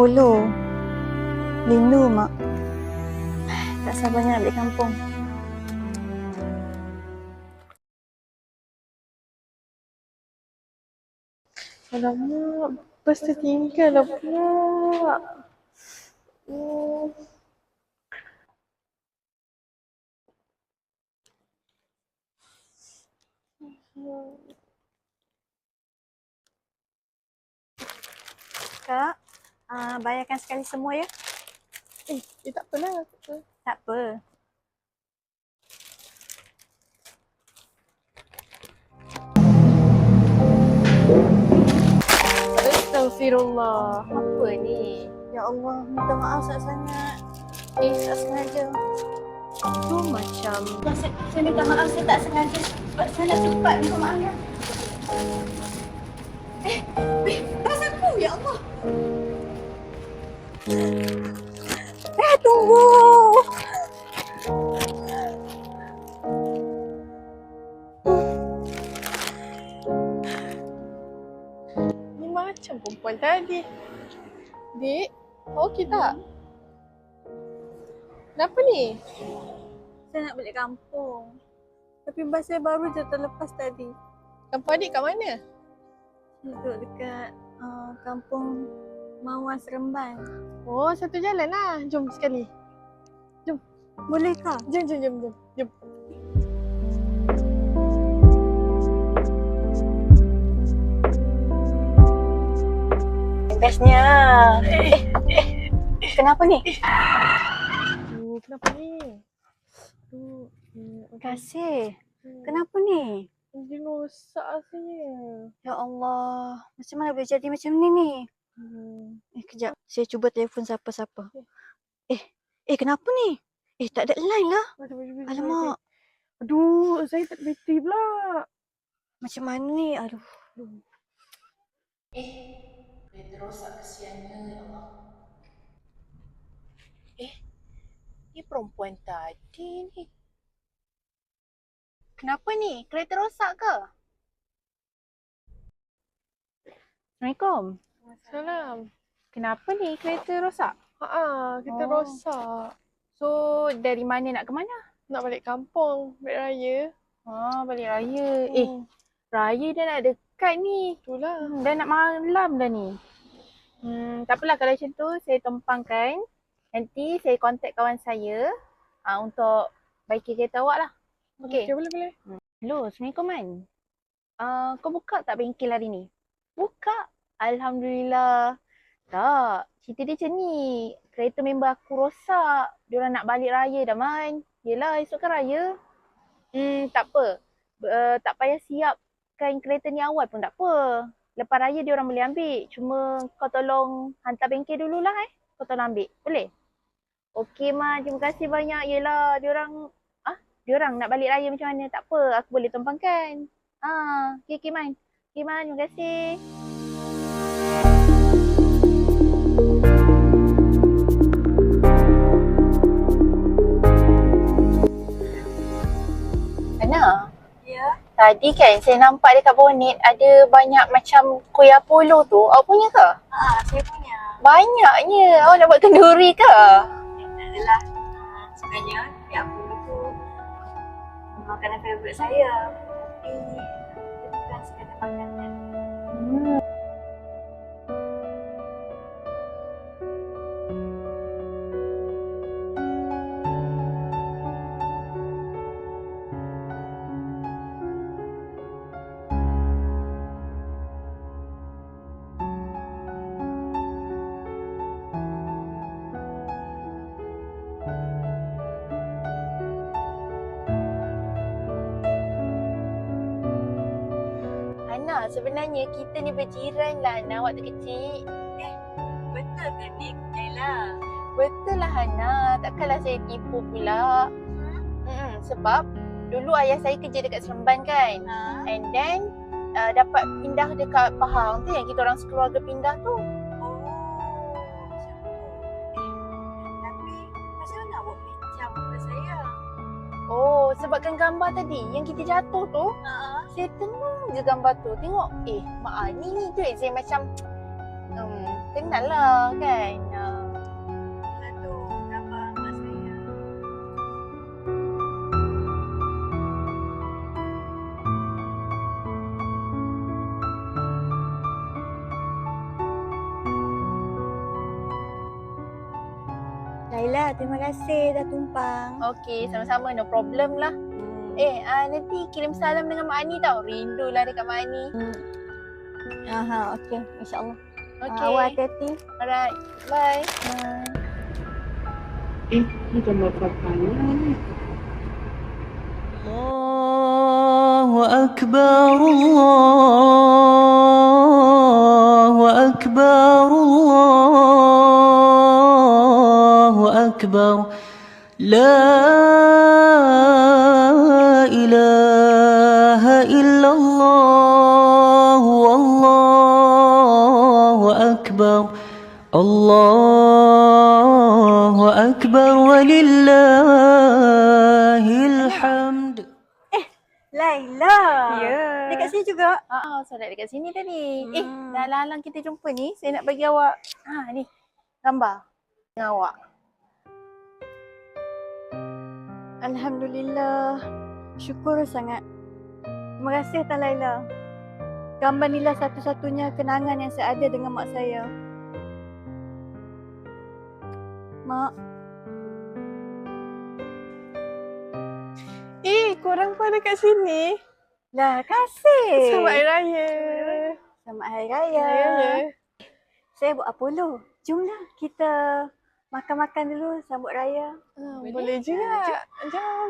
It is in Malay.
Polo. Rindu mak. Tak sabarnya nak balik kampung. Alamak, bas tertinggal lah pula. Kak, bayarkan sekali semua ya. Tak apalah. Tak apa. Astagfirullah. Apa ni? Ya Allah, minta maaf sangat-sangat. Tak sengaja. Tu macam Saya minta maaf, saya tak sengaja. Saya nak cepat minta maaf ya. Tas aku, ya Allah. Tunggu. ni macam perempuan tadi. Dik, okey tak? Kenapa ni? Saya nak balik kampung. Tapi bas saya baru je terlepas tadi. Kampung adik kat mana? Duduk dekat kampung Mawar Seremban. Oh, satu jalan lah. Jom sekali. Bolehkah? Jom. Bestnya. Kenapa ni? Kenapa ni? Kasih. Kenapa ni? Dia rosak rasanya. Ya Allah. Macam mana boleh jadi macam ni? Kejap. Saya cuba telefon siapa-siapa. Kenapa ni? Tak ada line lah. Alamak. Aduh, saya tak ada bateri pula. Macam mana ni? Aduh. Kereta rosak kesiannya, ya Allah. Ni perempuan tadi ni. Kenapa ni? Kereta rosak ke? Assalamualaikum. Salam. Kenapa ni kereta rosak? Kita Oh. rosak. So, dari mana nak ke mana? Nak balik kampung, balik raya. Balik raya. Hmm. Raya dah nak dekat ni. Itulah. Dah nak malam dah ni. Tak apalah kalau macam tu, saya tumpangkan. Nanti saya kontak kawan saya untuk baiki kereta awak lah. Okey. Boleh. Hello, Assalamualaikum Man. Kau buka tak bengkel hari ni? Buka. Alhamdulillah. Tak, cerita dia macam ni. Kereta member aku rosak. Diorang nak balik raya dah Man. Yelah, esok kan raya. Tak apa. Tak payah siapkan kereta ni awal pun tak apa. Lepas raya diorang boleh ambil. Cuma kau tolong hantar bengkel dululah Kau tolong ambil. Boleh? Okey Man, terima kasih banyak. Yelah, diorang nak balik raya macam mana? Tak apa, aku boleh tumpangkan. Okey Man. Okey Man, terima kasih. Ana, Ya. tadi kan saya nampak dekat bonet ada banyak macam kuih Apollo tu. Awak punya ke? Saya punya. Banyaknya. Awak nak buat kenduri ke? Tak adalah. Sebenarnya, ya aku tu makanan favourite saya. Tapi, dia bukan sekadar makanan. Ana, sebenarnya kita ni berjiran lah Ana waktu kecil. Betul ke ni? Yalah. Betul lah Hana, takkanlah saya tipu pula. Sebab dulu ayah saya kerja dekat Seremban kan. And then dapat pindah dekat Pahang tu yang kita orang sekeluarga pindah tu. Tapi macam mana awak bincang muka saya? Oh, sebabkan gambar tadi yang kita jatuh tu, saya tenung je gambar tu. Tengok, Mak Ani ni tu saya macam kenal lah kan. Lah tu, gambar mak saya. Laila, terima kasih dah tumpang. Okey, sama-sama, no problem lah. Nanti kirim salam dengan Mak Ani tau. Rindulah dekat Mak Ani. Aha, okey. InsyaAllah. Okey. Awak hati-hati. Alright, bye. Ini gambar papanya ni. الله أكبر الله أكبر الله أكبر لا إله إلا الله والله أكبر الله أكبر ولله الحمد. Laila. Ya. Dekat sini juga. Solat dekat sini tadi. Hmm. Dah halang kita jumpa ni. Saya nak bagi awak, ni, gambar dengan awak. Alhamdulillah. Syukur sangat. Terima kasih Tan Laila. Gambar ni lah satu-satunya kenangan yang saya ada dengan mak saya. Mak, Korang pun ada kat sini. lah kasih. Selamat Hari Raya. Selamat Hari Raya. Ya. Saya buat Apollo. Jomlah kita makan-makan dulu sambut raya. Boleh juga. Jom.